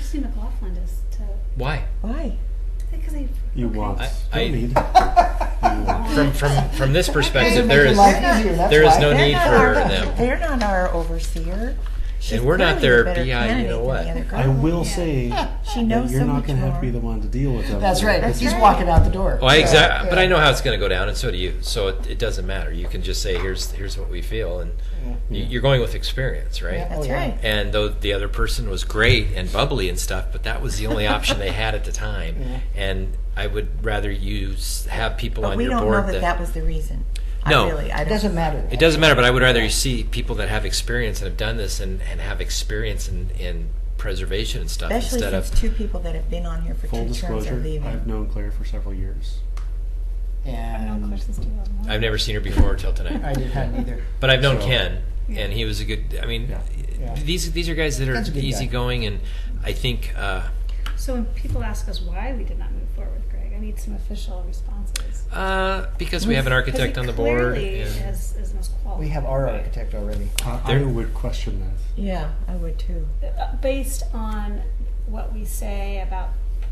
see McLaughlin to. Why? Why? Because You want. I- Don't need. You want. From this perspective, Make there your is life easier, that's there is why. no They're need not for our, them. They're not our overseer. She's we're not clearly the their better BI, you candidate know than what? the other I girl. will Yeah. say She that knows you're so not much going to have more. to be the one to deal with them. That's right. That's He's right. walking out the door. Well, exactly. Yeah. But I know how it's going to go down, and so do you. So it doesn't matter. You can just say, here's what we feel, and you're going with experience, right? Yeah. That's Oh, yeah. right. And though the other person was great and bubbly and stuff, but that was the only option they had at the time. Yeah. And I would rather have people But on we your don't board know that was the reason. No. I It don't. doesn't matter. It doesn't matter, but I would rather you see people that have experience and have done this and have experience in preservation and stuff Especially instead since of. two people that have been on here for Full 2 terms are disclosure, leaving. I've known Claire for several years. I've known And Claire since 2001. I've never seen her before until tonight. I hadn't either. But I've known So- Ken, and he was a good. I mean, Yeah. these are guys that are Ken's a good guy. easygoing, and I think So when people ask us why we did not move forward with Greg, I need some official responses. because we have an architect on the board. Clearly and- is most qualified. We have our architect already. I There- would question that. Yeah, I would too. Based on what we say about,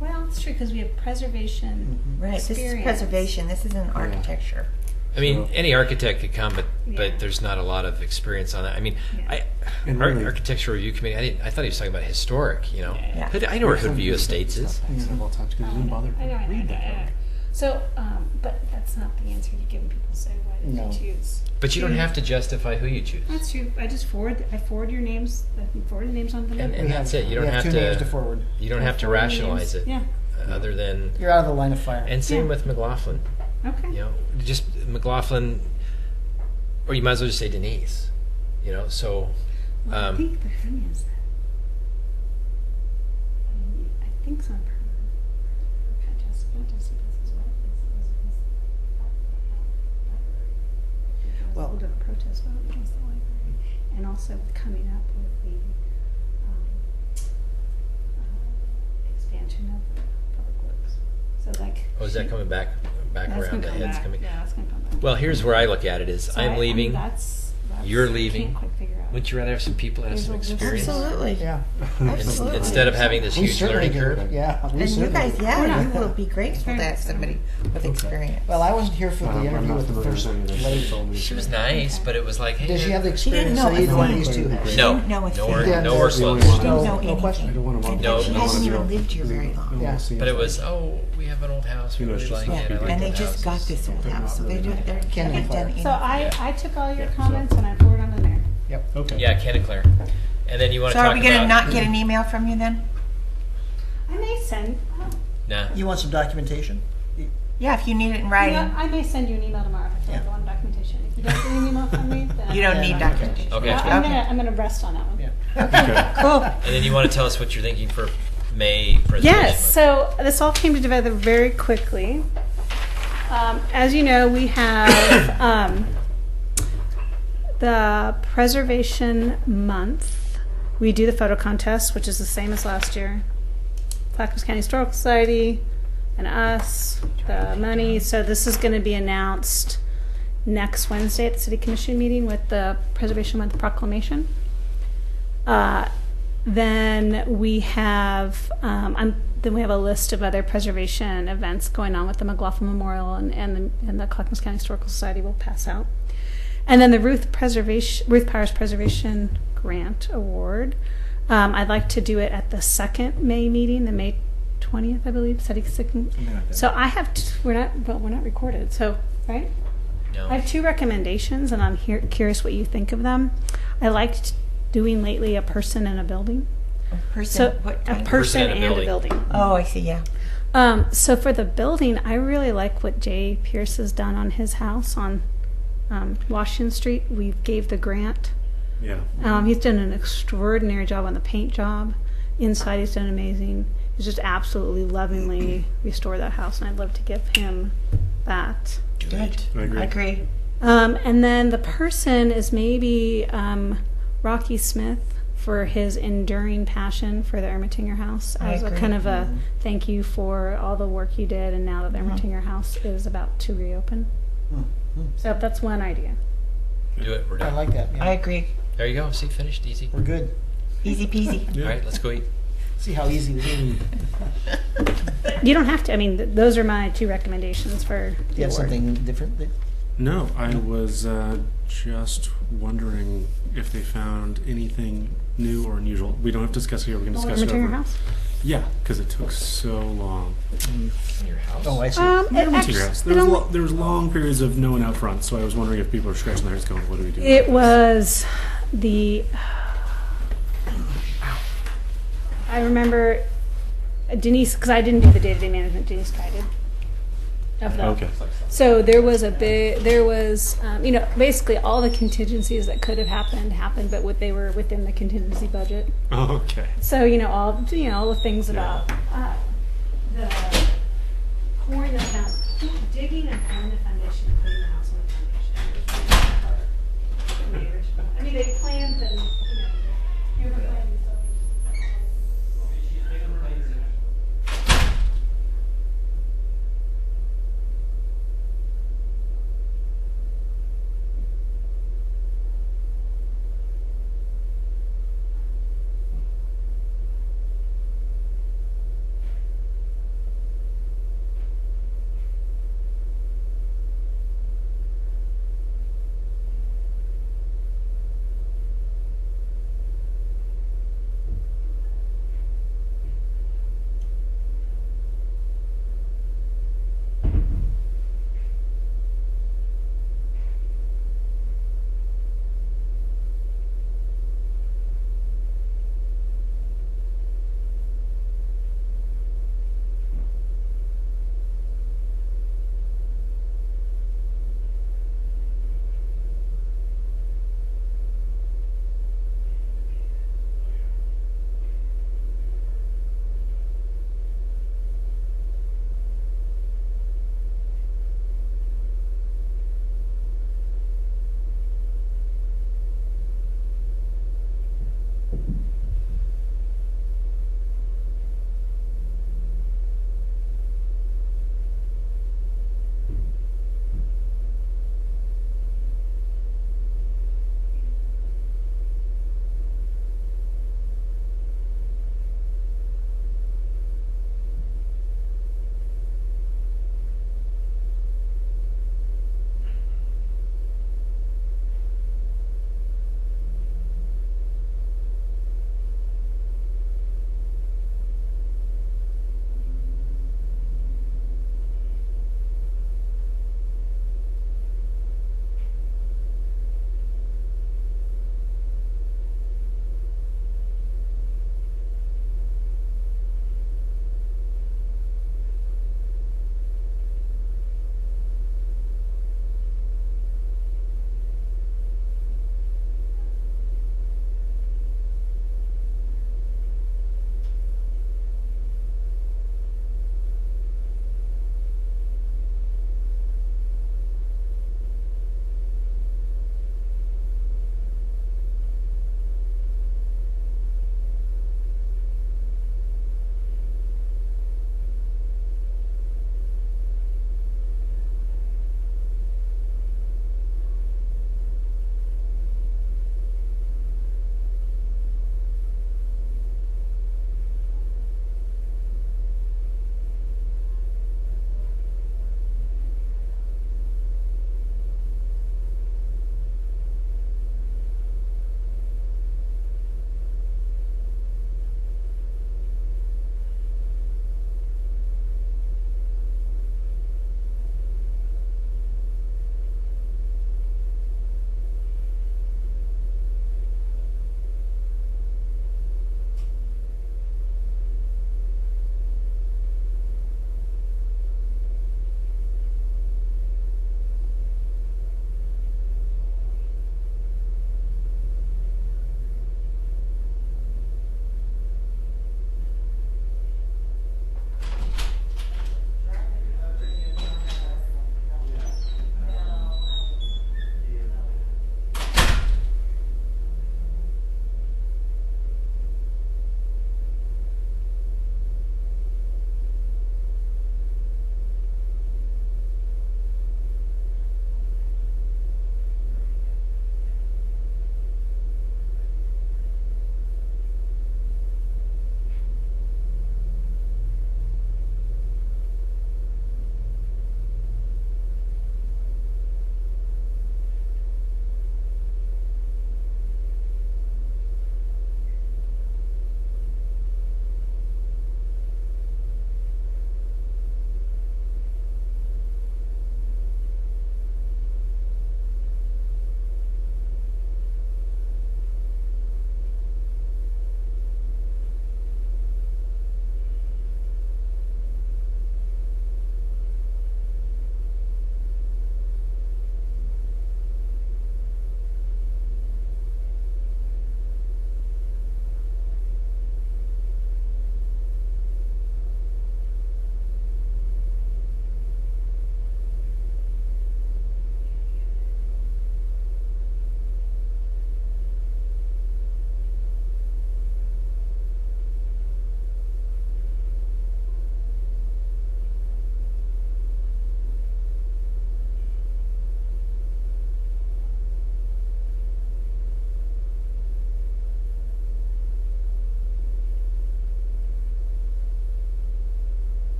well, it's true because we have preservation Right. This is experience. preservation. This isn't architecture. I mean, So- any architect could come, but Yeah. there's not a lot of experience on that. I mean, Yeah. And really- architectural review committee. I thought he was talking about historic. You know, Yeah. But I know where Hoodview Estates is. Several times because you didn't bother I know, I know, read I know, that. I know. So, but that's not the answer you're giving people. Say, why did No. you choose? But you don't have to justify who you choose. That's true. I forward your names. I forward the names on the And number. that's it. You don't we have two names to forward. You don't I have to forward the rationalize names. it. Yeah. Other than You're out of the line of fire. and same Yeah. with McLaughlin. Okay. You know, just McLaughlin, or you might as well just say Denise. You know, so. Well, I think the thing is that I think it's not permanent. Okay, Jessica does as well. Well- A little bit of a protest vote against the library, and also coming up with the expansion of the public works. So like. Oh, is that coming back That's around? gonna The come heads back. coming. Yeah, that's gonna come back. Well, here's where I look at it: is So I'm leaving. That's You're I leaving. can't quite figure out. Wouldn't you rather have some people that have some There's a- experience Absolutely. Yeah. Absolutely. instead of having this We huge certainly learning do. curve? Yeah. We And you certainly guys, do. yeah, you will be grateful to have somebody with experience. Well, I wasn't here for the I'm interview not with the familiar first with any of this. lady. It's all new She to was me. nice, but it was like, hey, Does she have the She didn't experience know that either one of a these thing. two has? no, didn't know a nowhere, thing. Yeah, nowhere that's the close. only one. She didn't know No anything. question. I don't want to. And No, she no. hasn't even lived here very long. Yeah. But it was, oh, we have an old house. We You know, really it's just like not it. I big. like And they the just got houses. this old house, so they haven't Ken and done Claire. anything. So I took all your comments and I forwarded them to there. Yep. Okay. Yeah, Ken and Claire. And then you want So to talk are we going to about? not get an email from you then? I may send. Nah. You want some documentation? Yeah, if you need it in You writing. know, I may send you an email tomorrow if I feel like Yeah. I want documentation. If you don't get an email from me, then You don't Yeah, need no, documentation. Okay. I'm gonna rest on that one. Yeah. Okay. Cool. And then you want to tell us what you're thinking for May presentation. Yes, so this all came together very quickly. As you know, we have the Preservation Month. We do the photo contest, which is the same as last year. Clackamas County Historical Society and us, the money. So this is going to be announced next Wednesday at the City Commission meeting with the Preservation Month proclamation. Then we have a list of other preservation events going on with the McLaughlin Memorial and the Clackamas County Historical Society will pass out. And then the Ruth Powers Preservation Grant Award. I'd like to do it at the second May meeting, the May 20th, I believe. So I have we're not recorded. So right. No. I have two recommendations, and I'm curious what you think of them. I liked doing lately a person in a building. Person, So what a kind of- person in a and a building. building. Oh, I see, yeah. So for the building, I really like what Jay Pierce has done on his house on Washington Street. We gave the grant. Yeah. He's done an extraordinary job on the paint job. Inside, he's done amazing. He's just absolutely lovingly restored that house, and I'd love to give him that. Good. I agree. I agree. And then the person is maybe Rocky Smith for his enduring passion for the Ermitinger House I as a agree. kind of a thank you for all the work you did, and now that the Ermitinger House is about to reopen. So that's one idea. Do it. We're I done. like that. Yeah. I agree. There you go. See, finished. Easy. We're good. Easy peasy. Yeah. All right, let's go eat. See how easy it is. You don't have to. I mean, those are my two recommendations for. Do the you have award. something different? No, I was just wondering if they found anything new or unusual. We don't have to discuss it here. We can discuss it Over to your over. house. Yeah, because it took so long. In your house. Oh, I see. Yeah, I went to actually- your house. it There was, only- there was long periods of no one out front, so I was wondering if people were scratching their heads going, what do we do? It was the. I remember Denise, because I didn't do the day-to-day management. Denise Kai did. Of the, Okay. So there was basically all the contingencies that could have happened, but they were within the contingency budget. Okay. So all the things about the pouring the digging and pouring the foundation and putting the house on the foundation. It was really hard part in the original. I mean, they planned and you ever planned yourself.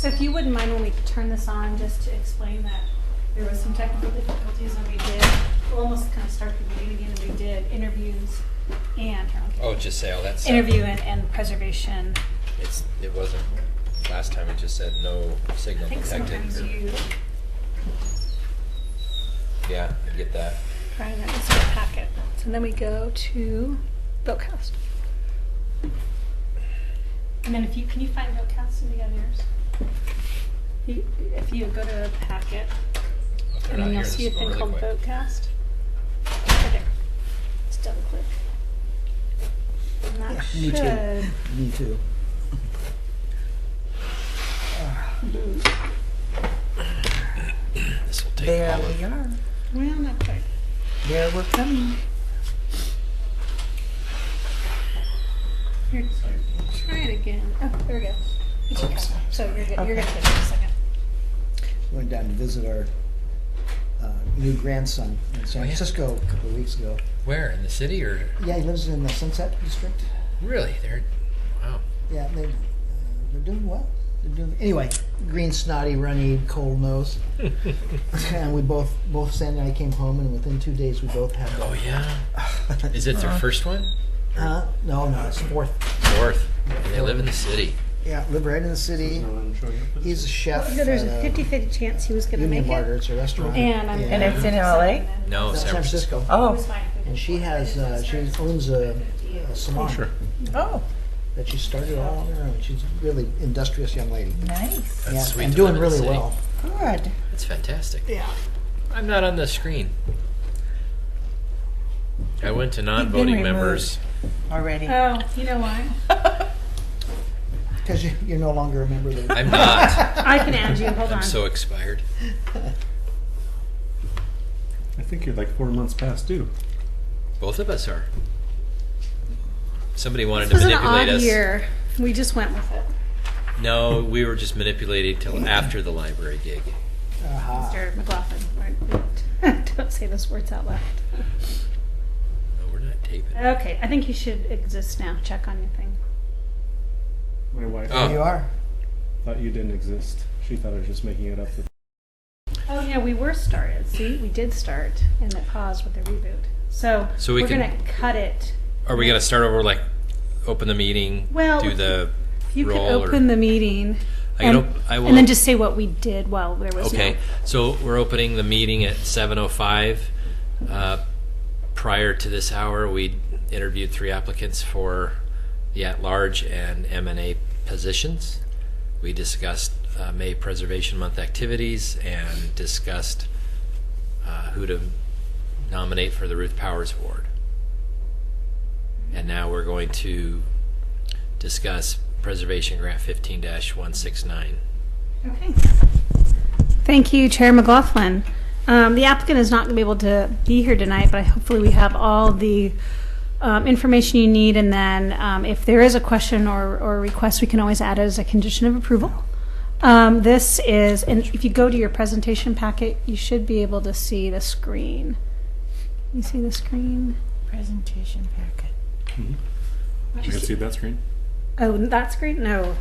So if you wouldn't mind when we turn this on, just to explain that there was some technical difficulties and we did, we'll almost kind of start from the beginning again, and we did interviews and, Oh, just say all that stuff. interview and preservation. It wasn't, last time it just said no I signal think detected. sometimes you, Yeah, I get that. try that is our packet. So then we go to VoteCast. And then can you find VoteCast and you got yours? If you go to packet, If they're and not then you'll here, see a just go thing really called quick. VoteCast. Right there. Just double click. And that Yeah, me too. should. Me too. This will take There all of we are. Well, not quite. There we're coming. Here, try it again. Oh, there we go. It should come. So you're good. You're gonna hit it in a second. Went down to visit our new grandson in San Oh, yeah. Francisco a couple of weeks ago. Where, in the city or? Yeah, he lives in the Sunset District. Really? Wow. Yeah, they're doing well. They're doing anyway. Green, snotty, runny, cold nose, and we both Sandy and I came home, and within 2 days we both had. Oh, yeah. Is it their first one? No, it's fourth. Fourth. And they live in the city. Yeah, live right in the city. No, I'm showing up for this. He's a chef. There's a at 50-50 chance he was gonna Union make Barter. it. It's a restaurant. And I'm. And it's in LA? No, San Francisco. It Oh, was fine. And she has she owns a salon Oh, sure. oh, that she started all on her own. She's a really industrious young lady. nice. That's Yeah, sweet and to doing live in the really city. well. Good. That's fantastic. Yeah. I'm not on the screen. I went to been non-voting removed. members. Already. Oh, you know why? Because you're no longer a member of the. I'm not. I can add you. Hold on. I'm so expired. I think you're like 4 months past due. Both of us are. Somebody wanted This to was an manipulate odd us. year. We just went with it. No, we were just manipulated till after the library gig. Aha. Mr. McLaughlin. Don't say those words out loud. No, we're not taping. Okay, I think you should exist now. Check on your thing. My wife Oh. There you are. thought you didn't exist. She thought I was just making it up. Oh yeah, we were started. See, we did start, and it paused with the reboot. So, So we we're can- gonna cut it. Are we gonna start over? Like, open the meeting, Well, do the If you could roll, open or the meeting, I can and, I will. and then just say what we did while there was Okay, no. so we're opening the meeting at 7:05. Prior to this hour, we interviewed 3 applicants for the at-large and M&A positions. We discussed May Preservation Month activities and discussed who to nominate for the Ruth Powers Award. And now we're going to discuss Preservation Grant 15-169. Okay. Thank you, Chair McLaughlin. The applicant is not going to be able to be here tonight, but hopefully we have all the information you need, and then if there is a question or request, we can always add it as a condition of approval. This is, and if you go to your presentation packet, you should be able to see the screen. You see the screen? Presentation packet. I can see that screen. Oh, that screen? No.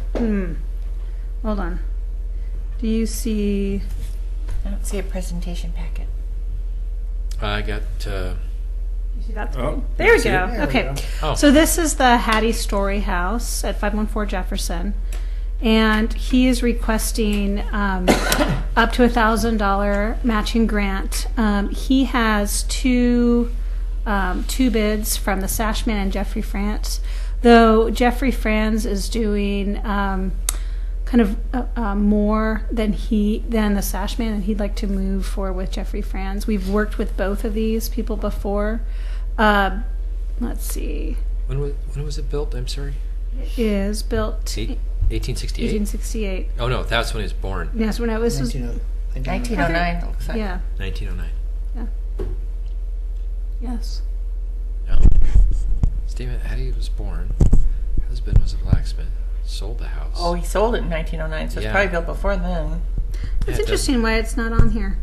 Hold on. Do you see? I don't see a presentation packet. I got. You see that screen? Oh, There we see go. it? There we Okay. go. Oh. So this is the Hattie Story House at 514 Jefferson, and he is requesting up to $1,000 matching grant. He has two bids from the Sashman and Jeffrey France, though Jeffrey Franz is doing kind of more than the Sashman, and he'd like to move forward with Jeffrey Franz. We've worked with both of these people before. Let's see. When was it built? I'm sorry. It is built 1868. 1868. Oh no, that's when he was born. Yes, when I was 1909, it looks like. yeah, 1909. yes. No. Stephen Hattie was born. Husband was a blacksmith. Sold the house. Oh, he sold it in 1909, so it's Yeah. probably built before then. It's it interesting why it's not on here.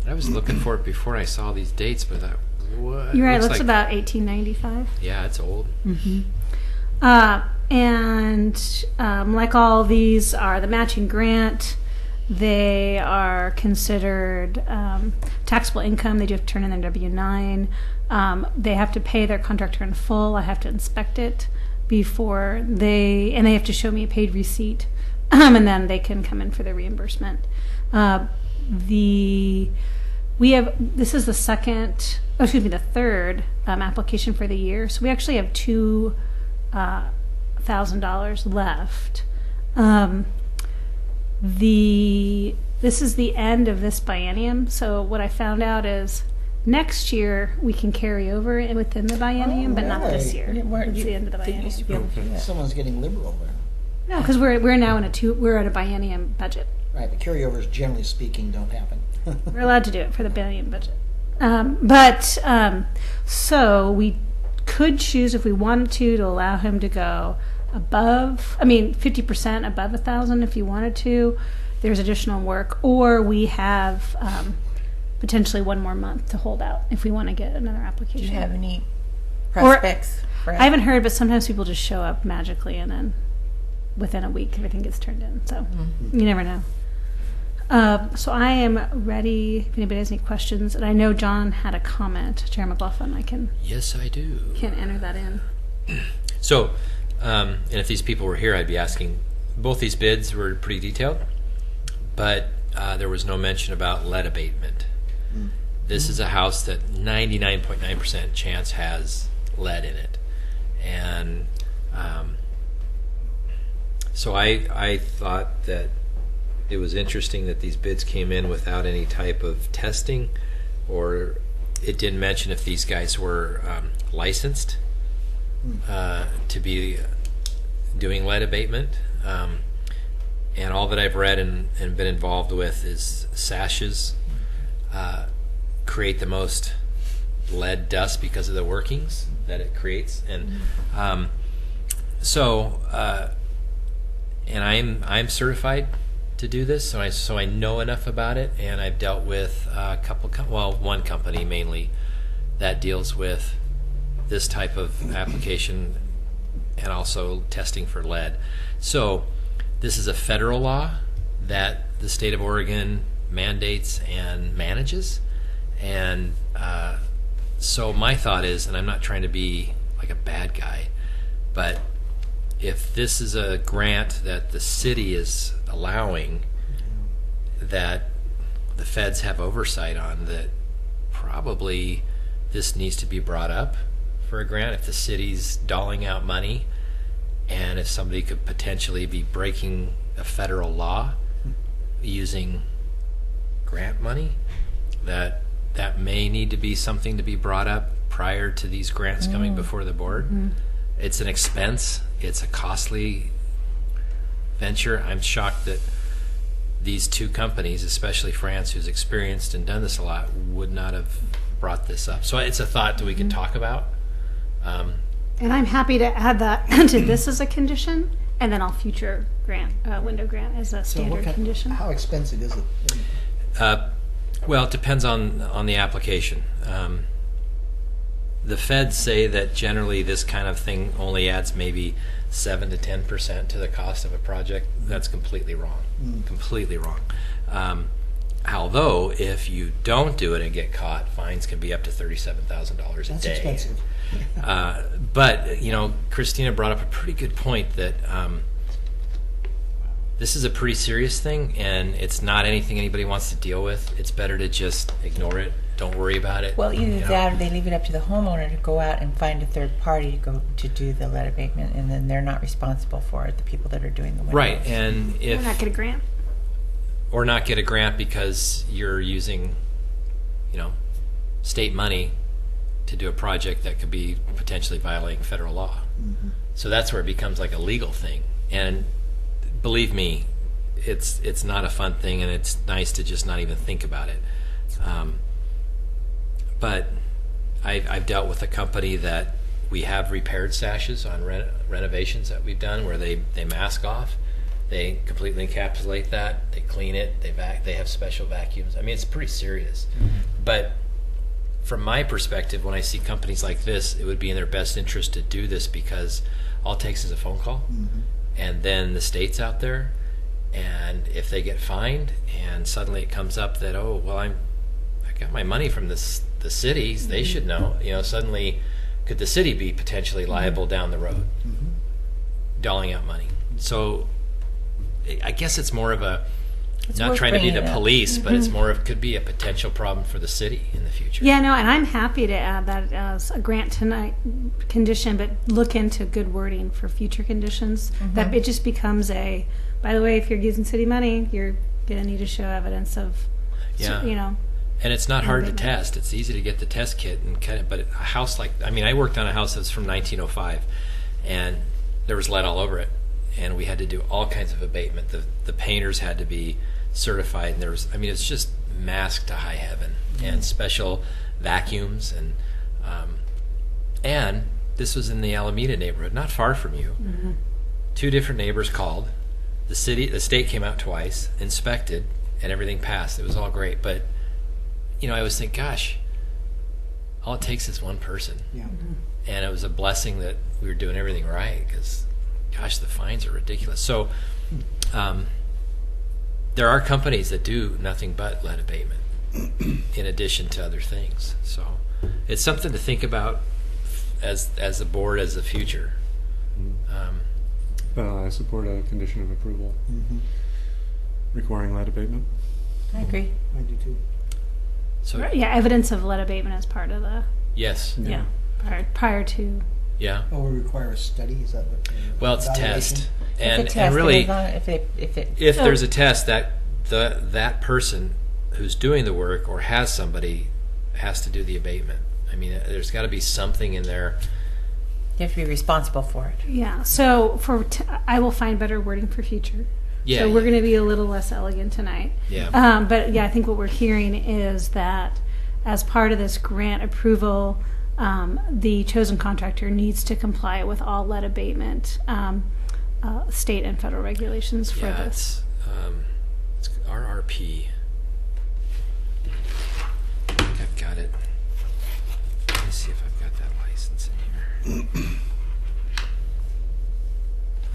I was looking for it before I saw these dates, but I thought, what? You're right. It looks like, about 1895. Yeah, it's old. And like all these are the matching grant, they are considered taxable income. They do have to turn in their W-9. They have to pay their contractor in full. I have to inspect it before they have to show me a paid receipt, and then they can come in for the reimbursement. This is the third application for the year. So we actually have $2,000 left. This is the end of this biennium. So what I found out is next year we can carry over within the biennium, but not this year. It's the end of the biennium. Someone's getting liberal there. No, because we're now we're at a biennium budget. Right, but carryovers, generally speaking, don't happen. We're allowed to do it for the biennium budget. So we could choose, if we wanted to allow him to go above, 50% above 1,000 if you wanted to. There's additional work. Or we have potentially one more month to hold out if we want to get another Do application. you have any prospects? I haven't heard, but sometimes people just show up magically and then within a week everything gets turned in. So you never know. So I am ready if anybody has any questions. And I know John had a comment. Chair McLaughlin, Yes, I do. can enter that in. So, and if these people were here, I'd be asking. Both these bids were pretty detailed, but there was no mention about lead abatement. This is a house that 99.9% chance has lead in it, and so I thought that it was interesting that these bids came in without any type of testing, or it didn't mention if these guys were licensed to be doing lead abatement. And all that I've read and been involved with is sashes create the most lead dust because of the workings that it creates, and and I'm certified to do this, so I know enough about it, and I've dealt with one company mainly that deals with this type of application and also testing for lead. So this is a federal law that the state of Oregon mandates and manages, and so my thought is, and I'm not trying to be like a bad guy, but if this is a grant that the city is allowing, that the feds have oversight on, that probably this needs to be brought up for a grant. If the city's doling out money, and if somebody could potentially be breaking a federal law using grant money, that may need to be something to be brought up prior to these grants coming before the board. It's an expense. It's a costly venture. I'm shocked that these two companies, especially France, who's experienced and done this a lot, would not have brought this up. So it's a thought that we can talk about. And I'm happy to add that to this as a condition, and then I'll future window grant as a standard condition. How expensive is it? Well, it depends on the application. The feds say that generally this kind of thing only adds maybe 7 to 10% to the cost of a project. That's completely wrong. Completely wrong. Although, if you don't do it and get caught, fines can be up to $37,000 a day. That's expensive. But Christina brought up a pretty good point that this is a pretty serious thing, and it's not anything anybody wants to deal with. It's better to just ignore it. Don't worry about it. Well, either that or they leave it up to the homeowner to go out and find a third party to go to do the lead abatement, and then they're not responsible for it, the people that are doing the windows. Right, and if Or not get a grant. or not get a grant because you're using, state money to do a project that could be potentially violating federal law. So that's where it becomes like a legal thing. And believe me, it's not a fun thing, and it's nice to just not even think about it. But I've dealt with a company that we have repaired sashes on renovations that we've done where they mask off. They completely encapsulate that. They clean it. They have special vacuums. I mean, it's pretty serious. But from my perspective, when I see companies like this, it would be in their best interest to do this, because all it takes is a phone call, and then the state's out there, and if they get fined, and suddenly it comes up that, oh well, I got my money from the cities, they should know. Suddenly, could the city be potentially liable down the road, dolling out money? So, I guess it's more of a, not worth trying to be the bringing up. police, but it's more of, could be a potential problem for the city in the future. Yeah, no, and I'm happy to add that as a grant tonight condition, but look into good wording for future conditions. That it just becomes a, by the way, if you're using city money, you're going to need to show evidence of, Yeah. And it's not hard to test. It's easy to get the test kit and kind of, but a house like, I worked on a house that was from 1905, and there was lead all over it, and we had to do all kinds of abatement. The painters had to be certified, and there was, it's just masked to high heaven, and special vacuums, and this was in the Alameda neighborhood, not far from you. 2 different neighbors called. The state came out twice, inspected, and everything passed. It was all great, but I always think, gosh, all it takes is one person. Yeah. And it was a blessing that we were doing everything right, because, gosh, the fines are ridiculous. So there are companies that do nothing but lead abatement in addition to other things. So it's something to think about as a board, as a future. I support a condition of approval requiring lead abatement. I agree. I do too. So yeah, evidence of lead abatement as part of the, yes, prior to. yeah. Oh, we require a study? Is that what? Well, it's a evaluation? test, If and it tests, really, if there's a test, that person who's doing the work or has somebody has to do the abatement. There's got to be something in there. you have to be responsible for it. Yeah, so I will find better wording for future. Yeah, So we're yeah. going to be a little less elegant tonight. Yeah. But yeah, I think what we're hearing is that as part of this grant approval, the chosen contractor needs to comply with all lead abatement state and federal regulations for Yeah, this. it's RRP. I think I've got it. Let me see if I've got that license in here.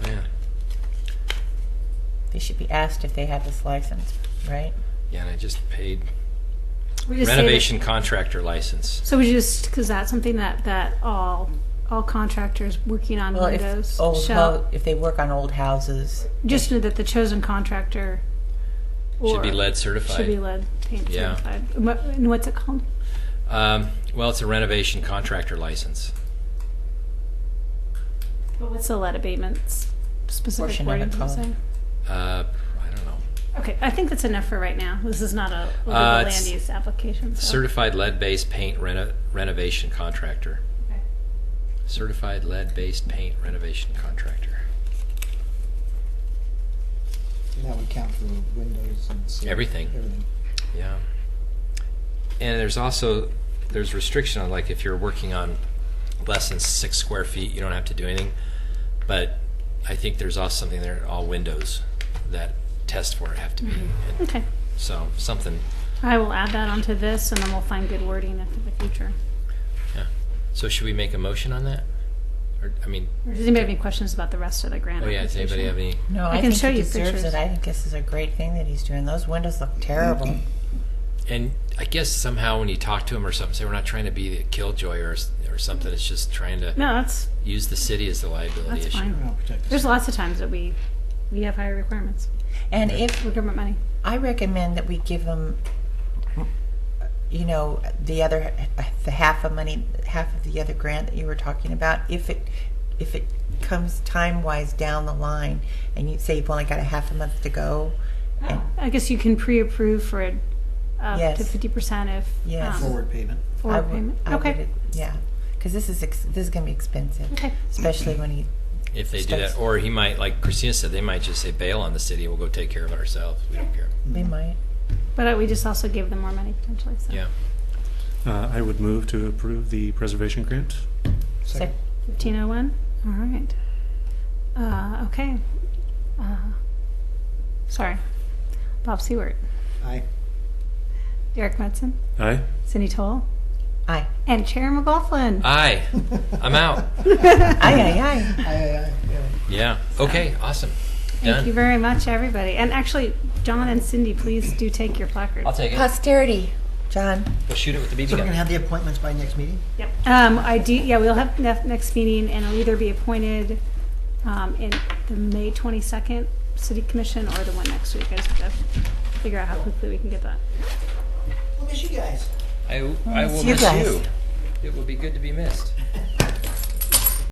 Oh, yeah. They should be asked if they have this license, right? Yeah, and I just paid We just say that- renovation contractor license. So we just, because that's something that all contractors working on Well, windows if shall, if they work on old houses, just know that the chosen contractor Should be or- lead certified. Should be lead paint Yeah. certified. And what's it called? Well, it's a renovation contractor license. What's the lead abatements specific Portion of wording it for called. saying? I don't know. Okay, I think that's enough for right now. This is not a legal It's land use application. So. Certified lead-based paint renovation contractor. Okay. Certified lead-based paint renovation contractor. And that would count for windows and so Everything. Everything. Yeah. And there's restriction on, like, if you're working on less than 6 square feet, you don't have to do anything. But I think there's also something there, all windows that test for it have to be. And Okay. so something, I will add that onto this, and then we'll find good wording for the future. yeah. So should we make a motion on that? Or, Or does anybody have any questions about the rest of the grant? oh yeah, does anybody have any? no, I I, can think show he you deserves pictures. it. I think this is a great thing that he's doing. Those windows look terrible. And I guess somehow when you talk to them or something, say we're not trying to be the killjoy or something. It's just trying to No, that's use the city as the liability That's issue. fine. I'll protect us. there's lots of times that we have higher requirements And if for government money. I recommend that we give them, the half of the other grant that you were talking about, if it comes time wise down the line, and you say you've only got a half a month to go, and I guess you can pre-approve for it up Yes. to 50% if Yes. Forward payment. forward payment. Okay. because this is going to be expensive, Okay. especially when he. If they do Steps. that, or he might, like Christina said, they might just say bail on the city and we'll go take care of it ourselves. We don't care. They might. But we just also gave them more money potentially. So. Yeah. I would move to approve the preservation grant. Second. 1501. All right. Okay. Sorry. Bob Seward, Aye. Eric Metzen, Aye. Cindy Toll, Aye. And Chair McLaughlin. Aye. I'm out. Aye, aye, aye. Yeah. Yeah. Okay. Awesome. Thank you Done. very much, everybody. And actually, John and Cindy, please do take your placards. I'll take it. Posterity. John. We'll shoot it with the BB So we're gun. gonna have the appointments by next meeting? Yep. I do. Yeah, we'll have next meeting, and it'll either be appointed in the May 22nd City Commission or the one next week. I just have to figure out how quickly we can get that. We'll miss you guys. I will you miss guys. you. It will be good to be missed.